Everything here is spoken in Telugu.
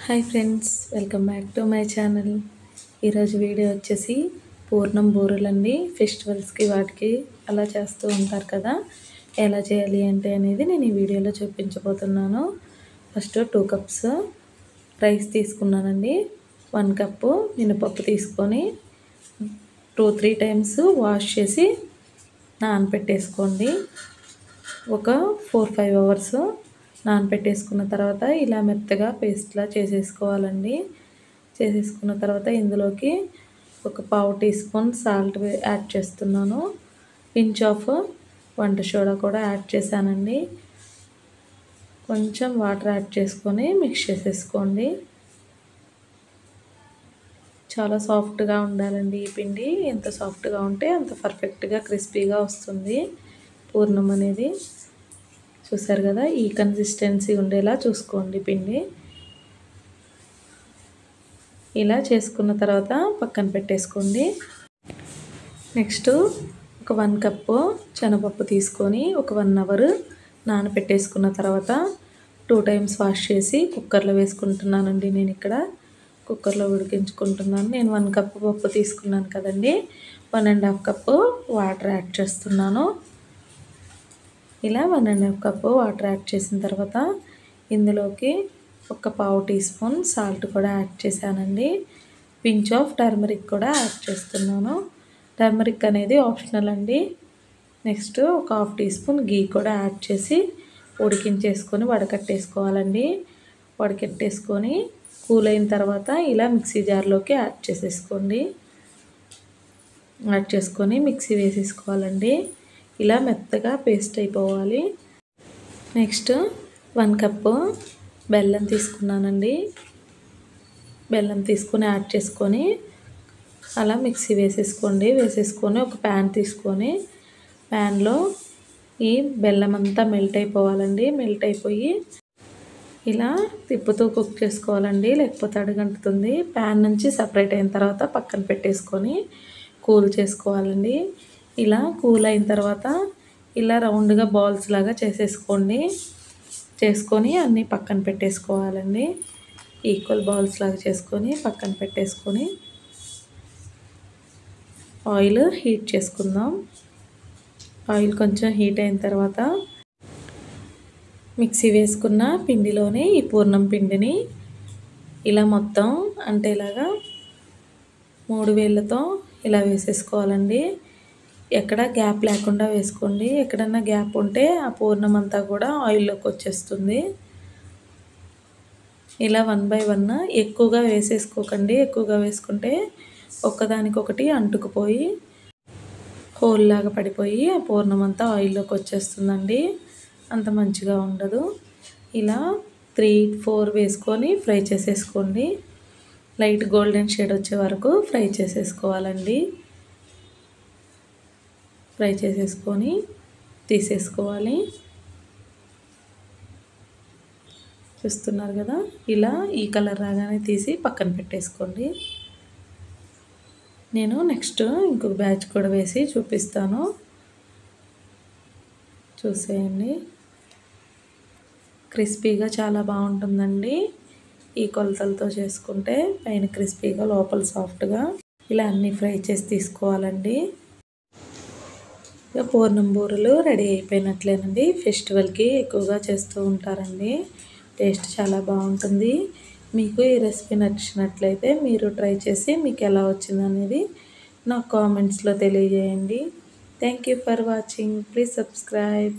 Hi friends, welcome back to my channel. ఈరోజు వీడియో వచ్చేసి పూర్ణం బూరెలండి. ఫెస్టివల్స్కి వాటికి అలా చేస్తూ ఉంటారు కదా, ఎలా చేయాలి అంటే అనేది నేను ఈ వీడియోలో చూపించబోతున్నాను. ఫస్ట్ 2 కప్స్ రైస్ తీసుకున్నానండి. 1 కప్పు మినపప్పు తీసుకొని 2-3 టైమ్స్ వాష్ చేసి నానబెట్టేసుకోండి. ఒక 4-5 అవర్స్ నానబెట్టేసుకున్న తర్వాత ఇలా మెత్తగా పేస్ట్లా చేసేసుకోవాలండి. చేసేసుకున్న తర్వాత ఇందులోకి ఒక 1/2 టీ స్పూన్ సాల్ట్ యాడ్ చేస్తున్నాను. పించ్ ఆఫ్ వంట సోడా కూడా యాడ్ చేశానండి. కొంచెం వాటర్ యాడ్ చేసుకొని మిక్స్ చేసేసుకోండి. చాలా సాఫ్ట్గా ఉండాలండి ఈ పిండి. ఎంత సాఫ్ట్గా ఉంటే అంత పర్ఫెక్ట్గా క్రిస్పీగా వస్తుంది పూర్ణం అనేది. చూసారు కదా, ఈ కన్సిస్టెన్సీ ఉండేలా చూసుకోండి పిండి. ఇలా చేసుకున్న తర్వాత పక్కన పెట్టేసుకోండి. నెక్స్ట్ ఒక 1 కప్పు శనగపప్పు తీసుకొని ఒక 1 అవర్ నానబెట్టేసుకున్న తర్వాత 2 టైమ్స్ వాష్ చేసి కుక్కర్లో వేసుకుంటున్నానండి. నేను ఇక్కడ కుక్కర్లో ఉడికించుకుంటున్నాను. నేను 1 కప్పు పప్పు తీసుకున్నాను కదండి, 1.5 కప్పు వాటర్ యాడ్ చేస్తున్నాను. ఇలా 1.5 కప్పు వాటర్ యాడ్ చేసిన తర్వాత ఇందులోకి ఒక 1/2 టీ స్పూన్ సాల్ట్ కూడా యాడ్ చేశానండి. పించ్ ఆఫ్ టర్మరిక్ కూడా యాడ్ చేస్తున్నాను. టర్మరిక్ అనేది ఆప్షనల్ అండి. నెక్స్ట్ ఒక 1/2 టీ స్పూన్ గీ కూడా యాడ్ చేసి ఉడికించేసుకొని వడకట్టేసుకోవాలండి. వడకట్టేసుకొని కూల్ అయిన తర్వాత ఇలా మిక్సీ జార్లోకి యాడ్ చేసేసుకోండి. యాడ్ చేసుకొని మిక్సీ వేసేసుకోవాలండి. ఇలా మెత్తగా పేస్ట్ అయిపోవాలి. నెక్స్ట్ 1 కప్పు బెల్లం తీసుకున్నానండి. బెల్లం తీసుకొని యాడ్ చేసుకొని అలా మిక్సీ వేసేసుకోండి. వేసేసుకొని ఒక ప్యాన్ తీసుకొని ప్యాన్లో ఈ బెల్లం అంతా మెల్ట్ అయిపోవాలండి. మెల్ట్ అయిపోయి ఇలా తిప్పుతూ కుక్ చేసుకోవాలండి, లేకపోతే అడుగంటుతుంది. ప్యాన్ నుంచి సపరేట్ అయిన తర్వాత పక్కన పెట్టేసుకొని కూల్ చేసుకోవాలండి. ఇలా కూల్ అయిన తర్వాత ఇలా రౌండ్గా బాల్స్ లాగా చేసేసుకోండి. చేసుకొని అన్నీ పక్కన పెట్టేసుకోవాలండి. ఈక్వల్ బాల్స్ లాగా చేసుకొని పక్కన పెట్టేసుకొని ఆయిల్ హీట్ చేసుకుందాం. ఆయిల్ కొంచెం హీట్ అయిన తర్వాత మిక్సీ వేసుకున్న పిండిలోనే ఈ పూర్ణం పిండిని ఇలా మొత్తం అంటే ఇలాగా 3 వేళ్ళతో ఇలా వేసేసుకోవాలండి. ఎక్కడ గ్యాప్ లేకుండా వేసుకోండి. ఎక్కడన్నా గ్యాప్ ఉంటే ఆ పూర్ణం అంతా కూడా ఆయిల్లోకి వచ్చేస్తుంది. ఇలా 1 బై 1 ఎక్కువగా వేసేసుకోకండి. ఎక్కువగా వేసుకుంటే ఒక్కదానికొకటి అంటుకుపోయి హోల్ లాగా పడిపోయి ఆ పూర్ణం అంతా ఆయిల్లోకి వచ్చేస్తుందండి. అంత మంచిగా ఉండదు. ఇలా 3-4 వేసుకొని ఫ్రై చేసేసుకోండి. లైట్ గోల్డెన్ షేడ్ వచ్చే వరకు ఫ్రై చేసేసుకోవాలండి. ఫ్రై చేసేసుకొని తీసేసుకోవాలి. చూస్తున్నారు కదా, ఇలా ఈ కలర్ రాగానే తీసి పక్కన పెట్టేసుకోండి. నేను నెక్స్ట్ ఇంకొక బ్యాచ్ కూడా వేసి చూపిస్తాను, చూసేయండి. క్రిస్పీగా చాలా బాగుంటుందండి. ఈ కొలతలతో చేసుకుంటే పైన క్రిస్పీగా లోపల సాఫ్ట్గా ఇలా అన్నీ ఫ్రై చేసి తీసుకోవాలండి. ఇక పూర్ణం బూరెలు రెడీ అయిపోయినట్లేనండి. ఫెస్టివల్కి ఎక్కువగా చేస్తూ ఉంటారండి. టేస్ట్ చాలా బాగుంటుంది. మీకు ఈ రెసిపీ నచ్చినట్లయితే మీరు ట్రై చేసి మీకు ఎలా వచ్చిందనేది నాకు కామెంట్స్లో తెలియజేయండి. Thank you for watching. Please subscribe.